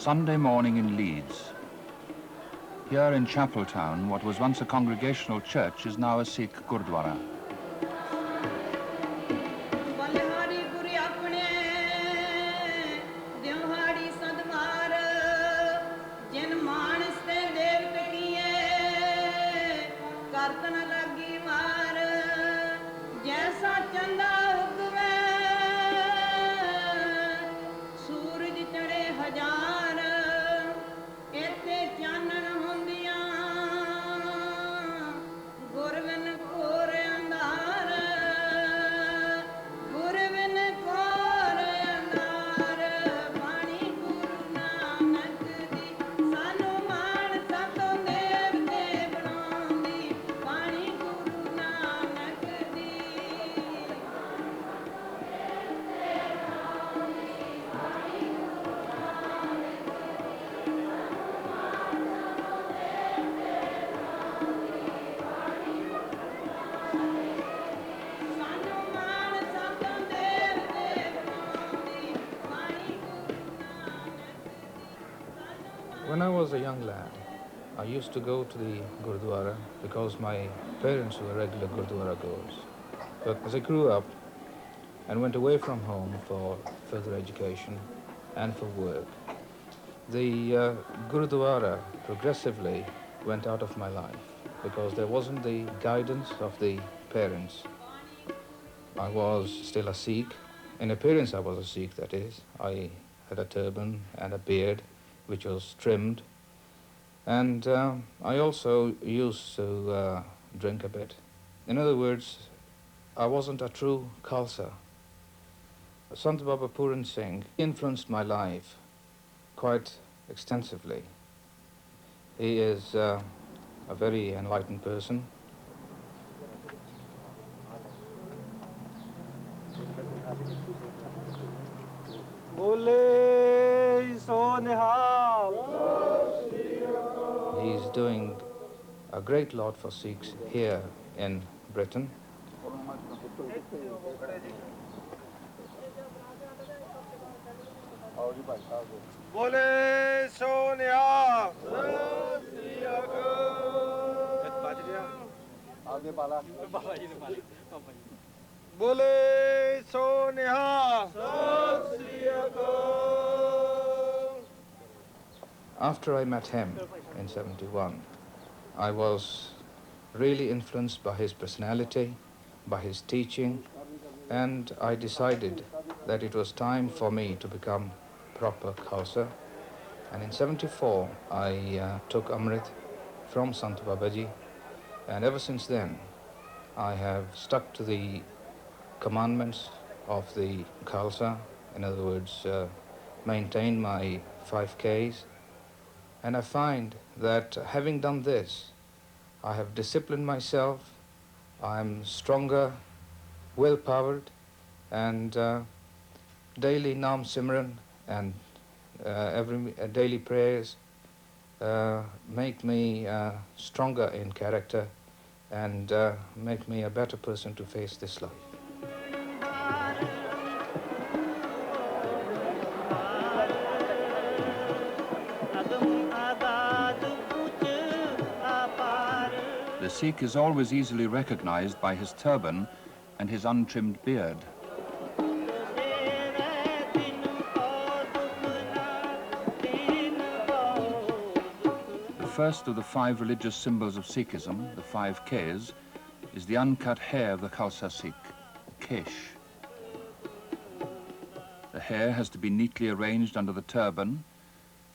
Sunday morning in Leeds. Here in Chapel Town, what was once a congregational church is now a Sikh Gurdwara. When I was a young lad, I used to go to the Gurdwara because my parents were regular Gurdwara goers. But as I grew up and went away from home for further education and for work, the Gurdwara progressively went out of my life because there wasn't the guidance of the parents. I was still a Sikh. In appearance I was a Sikh, that is. I had a turban and a beard which was trimmed, and I also used to drink a bit. In other words, I wasn't a true Khalsa. Sant Puran Singh influenced my life quite extensively. He is a very enlightened person. He's doing a great lot for Sikhs here in Britain. After I met him in '71, I was really influenced by his personality, by his teaching, and I decided that it was time for me to become proper Khalsa. And in '74, I took Amrit from Sant Babaji, and ever since then, I have stuck to the commandments of the Khalsa, in other words, maintained my 5Ks. And I find that having done this, I have disciplined myself, I'm stronger, will-powered, and daily Naam Simran and every daily prayers make me stronger in character and make me a better person to face this life. The Sikh is always easily recognized by his turban and his untrimmed beard. The first of the 5 religious symbols of Sikhism, the 5 Ks, is the uncut hair of the Khalsa Sikh, kesh. The hair has to be neatly arranged under the turban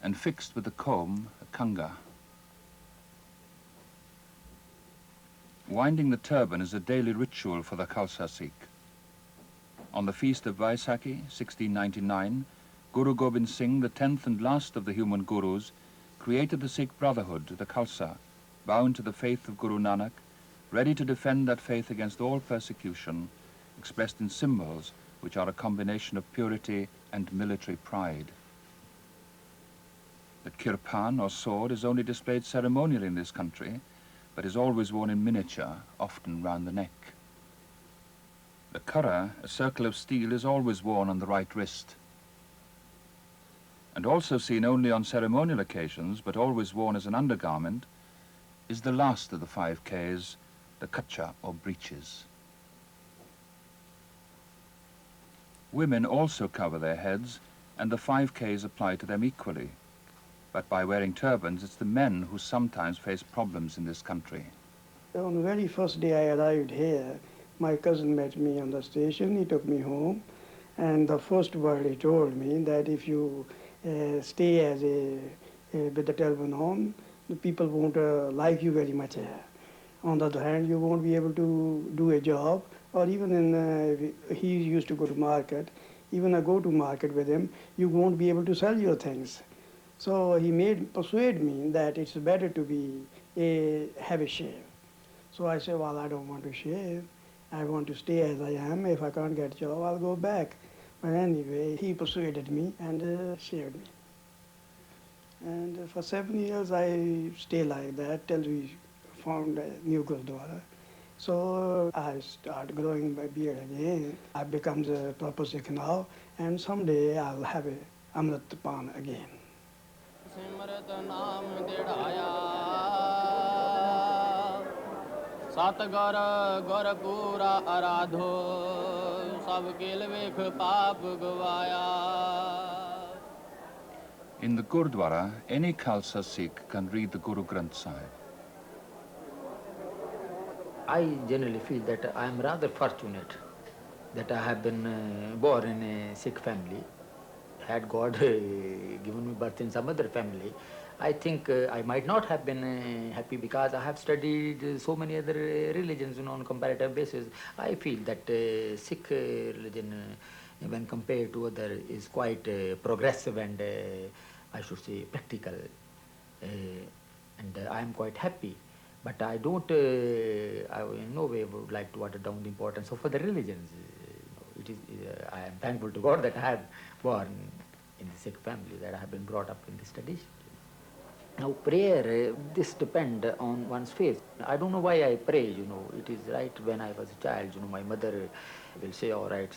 and fixed with the comb, a kanga. Winding the turban is a daily ritual for the Khalsa Sikh. On the feast of Vaisakhi, 1699, Guru Gobind Singh, the 10th and last of the human gurus, created the Sikh brotherhood, the Khalsa, bound to the faith of Guru Nanak, ready to defend that faith against all persecution, expressed in symbols which are a combination of purity and military pride. The kirpan, or sword, is only displayed ceremonially in this country, but is always worn in miniature, often round the neck. The kara, a circle of steel, is always worn on the right wrist. and also seen only on ceremonial occasions but always worn as an undergarment, is the last of the 5 Ks, the kacha or breeches. Women also cover their heads, and the 5 Ks apply to them equally. But by wearing turbans, it's the men who sometimes face problems in this country. On the very first day I arrived here, my cousin met me on the station. He took me home, and the first word he told me that if you stay as with the turban on, the people won't like you very much here. On the other hand, you won't be able to do a job, or even he used to go to market. Even I go to market with him, you won't be able to sell your things. So he persuade me that it's better to have a shave. So I said, well, I don't want to shave. I want to stay as I am. If I can't get a job, I'll go back. But anyway, he persuaded me and shaved me. And for 7 years, I stayed like that till we found a new Gurdwara. So I start growing my beard again. I become a proper Sikh now, and someday I'll have a Amrit Pan again. In the Gurdwara, any Khalsa Sikh can read the Guru Granth Sahib. I generally feel that I am rather fortunate that I have been born in a Sikh family. Had God given me birth in some other family, I think I might not have been happy, because I have studied so many other religions on comparative basis. I feel that Sikh religion, when compared to other, is quite progressive and I should say practical, and I am quite happy. But I don't, I in no way would like to water down the importance of other religions. It is, I am thankful to God that I have born in the Sikh family, that I have been brought up in this tradition. Now prayer, this depends on one's faith. I don't know why I pray, It is right when I was a child, my mother will say, all right,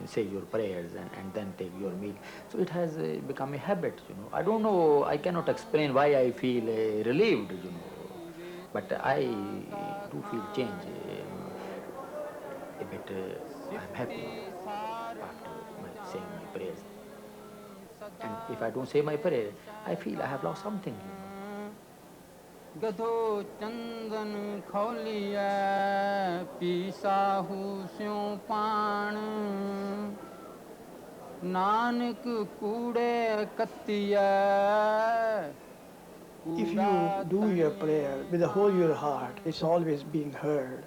say your prayers and then take your meal. So it has become a habit, I don't know, I cannot explain why I feel relieved, But I do feel change a bit. I'm happy after saying my prayers. And if I don't say my prayer, I feel I have lost something. Gadho chandan kholiya pisahu syon pan nanak kude kattiya. If you do your prayer with the whole your heart, it's always being heard.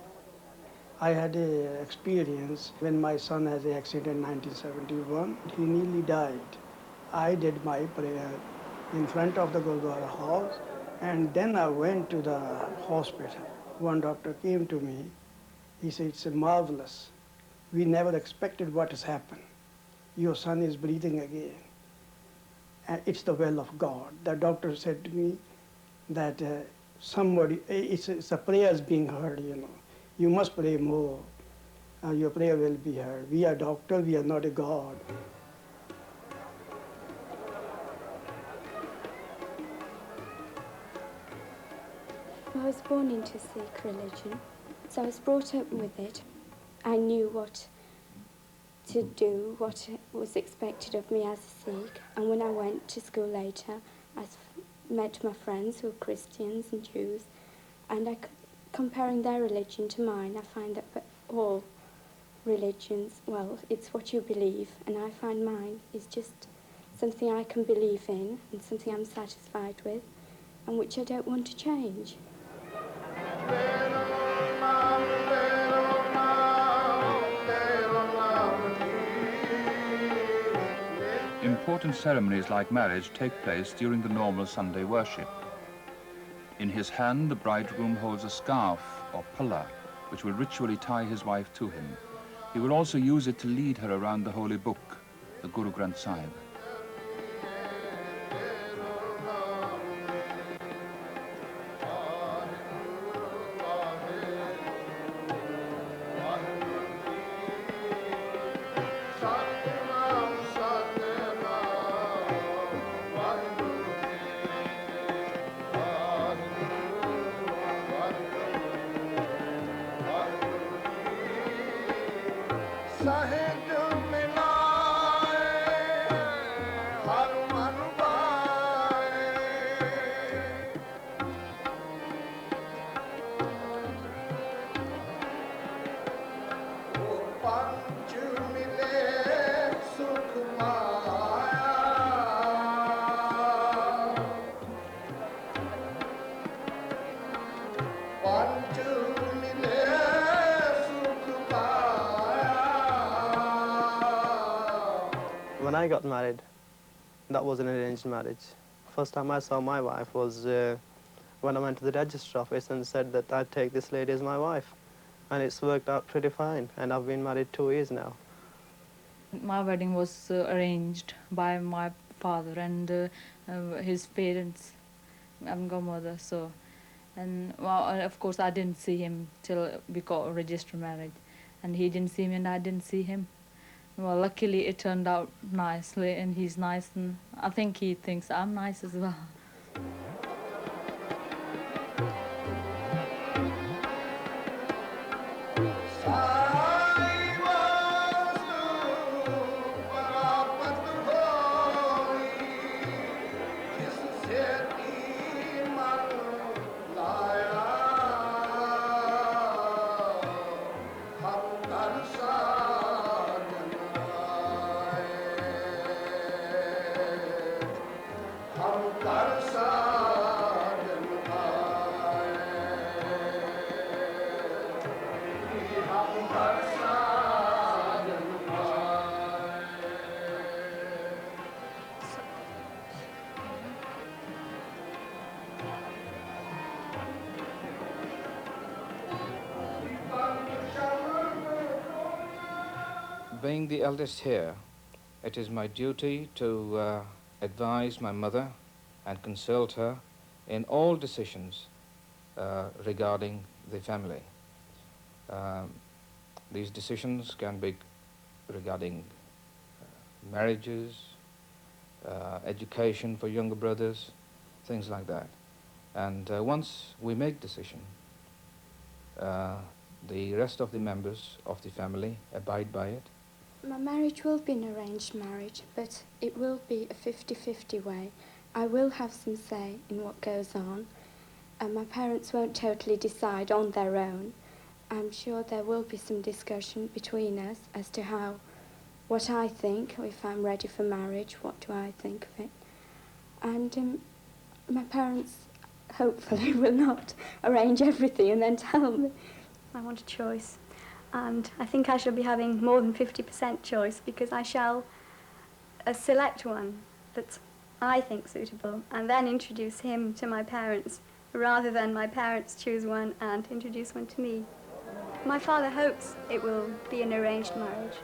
I had an experience when my son had an accident in 1971. He nearly died. I did my prayer in front of the Gurdwara house, and then I went to the hospital. One doctor came to me. He said, it's marvelous. We never expected what has happened. Your son is breathing again. And it's the will of God. The doctor said to me that it's the prayers being heard, You must pray more. Your prayer will be heard. We are doctors, we are not a God. I was born into Sikh religion, so I was brought up with it. I knew what to do, what was expected of me as a Sikh, and when I went to school later, I met my friends who were Christians and Jews, and comparing their religion to mine, I find that for all religions, well, it's what you believe, and I find mine is just something I can believe in and something I'm satisfied with, and which I don't want to change. Important ceremonies like marriage take place during the normal Sunday worship. In his hand, the bridegroom holds a scarf or pulla, which will ritually tie his wife to him. He will also use it to lead her around the holy book, the Guru Granth Sahib. I got married, that was an arranged marriage. First time I saw my wife was when I went to the register office and said that I'd take this lady as my wife. And it's worked out pretty fine, and I've been married 2 years now. My wedding was arranged by my father and his parents and godmother, so, and well, of course I didn't see him till we got a registered marriage, and he didn't see me and I didn't see him. Well, luckily it turned out nicely, and he's nice, and I think he thinks I'm nice as well. Being the eldest here, it is my duty to advise my mother and consult her in all decisions regarding the family. These decisions can be regarding marriages, education for younger brothers, things like that. And once we make decision, the rest of the members of the family abide by it. My marriage will be an arranged marriage, but it will be a 50-50 way. I will have some say in what goes on, and my parents won't totally decide on their own. I'm sure there will be some discussion between us as to what I think, if I'm ready for marriage, what do I think of it. And my parents hopefully will not arrange everything and then tell me. I want a choice, and I think I shall be having more than 50% choice, because I shall select one that I think suitable and then introduce him to my parents, rather than my parents choose one and introduce one to me. My father hopes it will be an arranged marriage,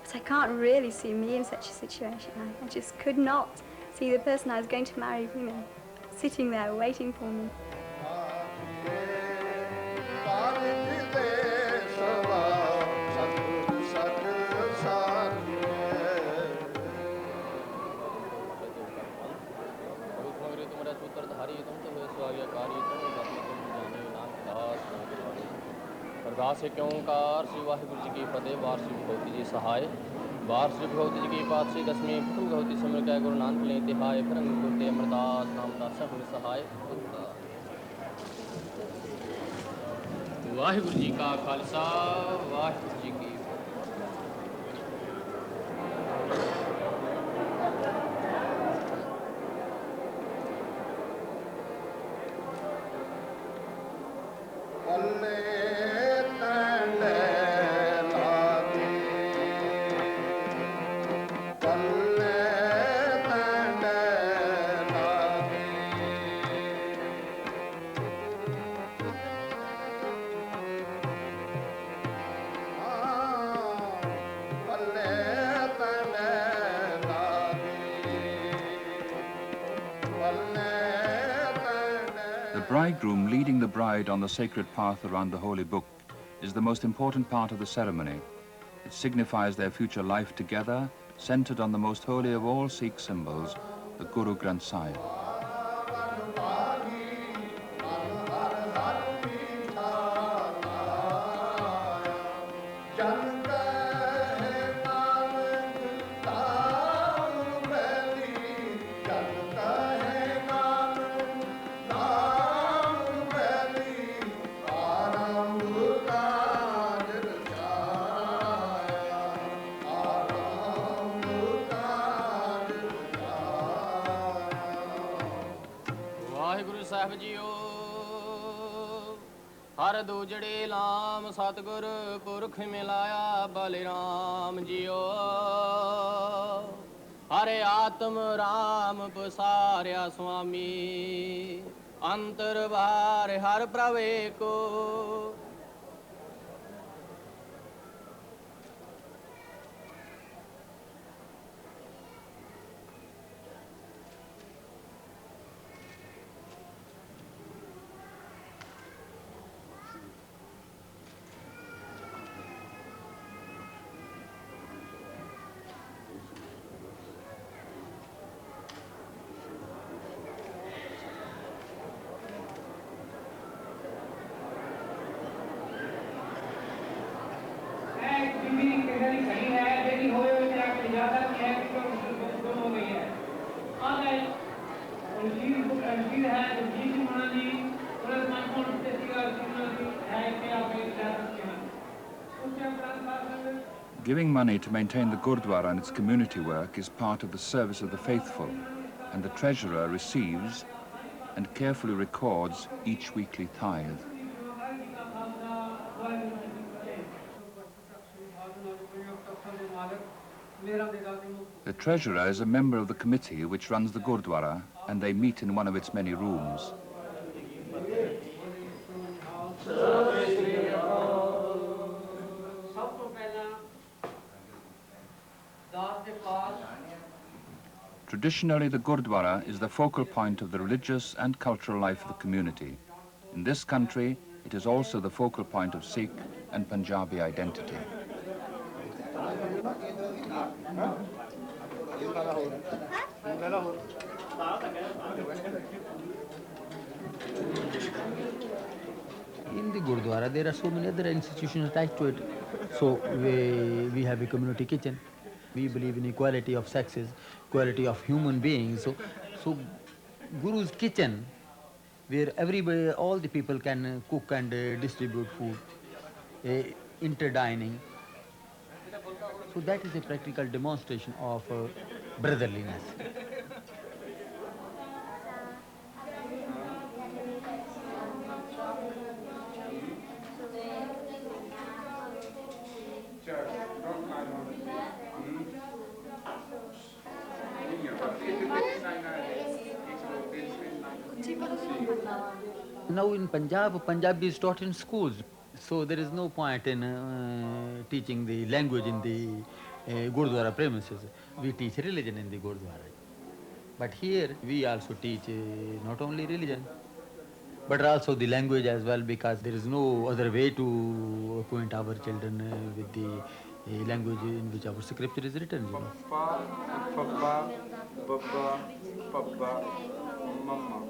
but I can't really see me in such a situation. I just could not see the person I was going to marry, sitting there waiting for me. अरदास है क्यों car Shri Waheguru ji की फतेह वार श्री भगवती जी सहाय वार श्री भगवती जी की पातशाही दसवीं प्रथम भगवती सिमर कै गुरु नानक ले तिहाय फिरंग गुरते अमरदास नामदास हुन सहाय वाहिगुरु जी का खालसा वाहिगुरु जी की The bridegroom leading the bride on the sacred path around the holy book is the most important part of the ceremony. It signifies their future life together, centered on the most holy of all Sikh symbols, the Guru Granth Sahib. Sahib JIO ਹਰ ਦੂਜੜੇ ਲਾਮ ਸਤਿਗੁਰ ਪੁਰਖ ਮਿਲਾਇਆ ਬਲਿਰਾਮ JIO हरे आत्म राम पसार्या स्वामी अंतर बार हर प्रवे को Giving money to maintain the Gurdwara and its community work is part of the service of the faithful, and the treasurer receives and carefully records each weekly tithe. The treasurer is a member of the committee which runs the Gurdwara, and they meet in one of its many rooms. Traditionally, the Gurdwara is the focal point of the religious and cultural life of the community. In this country, it is also the focal point of Sikh and Punjabi identity. In the Gurdwara, there are so many other institutions attached to it. So we have a community kitchen. We believe in equality of sexes, equality of human beings. So Guru's kitchen, where everybody, all the people can cook and distribute food, interdining. So that is a practical demonstration of brotherliness. Now in Punjab, Punjabi is taught in schools, so there is no point in teaching the language in the Gurdwara premises. We teach religion in the Gurdwara. But here we also teach not only religion, but also the language as well, because there is no other way to acquaint our children with the language in which our scripture is written. You know. Papa, Baba, Papa, Mama.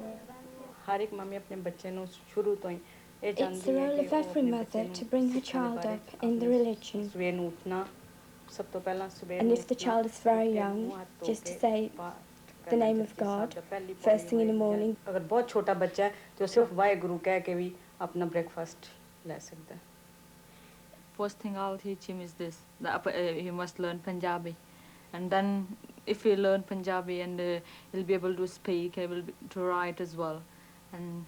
It's the role of every mother to bring her child up in the religion. And if the child is very young, just to say the name of God first thing in the morning. First thing I'll teach him is this, that he must learn Punjabi. And then if he learn Punjabi, and he'll be able to speak, able to write as well. And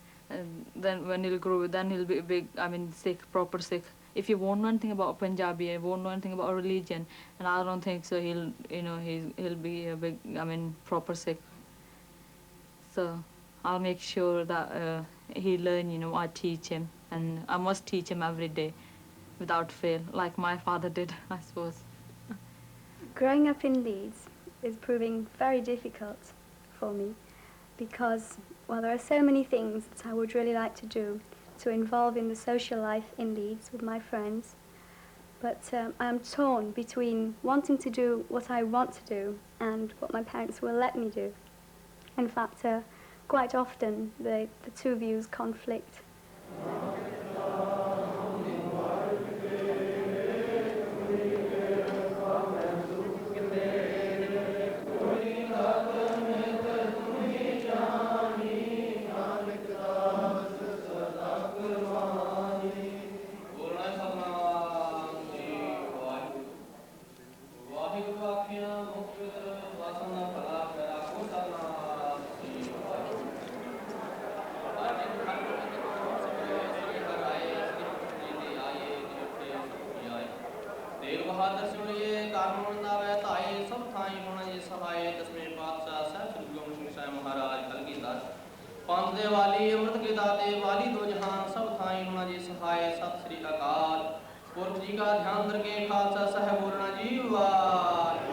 then when he'll grow, then he'll be a big, Sikh, proper Sikh. If he won't know anything about Punjabi, he won't know anything about religion, and I don't think so he'll be a big, proper Sikh. So I'll make sure that he learn, I teach him, and I must teach him every day without fail, like my father did, I suppose. Growing up in Leeds is proving very difficult for me because, well, there are so many things that I would really like to do to involve in the social life in Leeds with my friends, but I'm torn between wanting to do what I want to do and what my parents will let me do. In fact, quite often the two views conflict. Ram दे वाली अमृत के दाते वाली दो जहान सब Thai होना जी सहाय सत श्री अकाल पुरख जी का ध्यान करके खालसा साहब बोलना जी वाह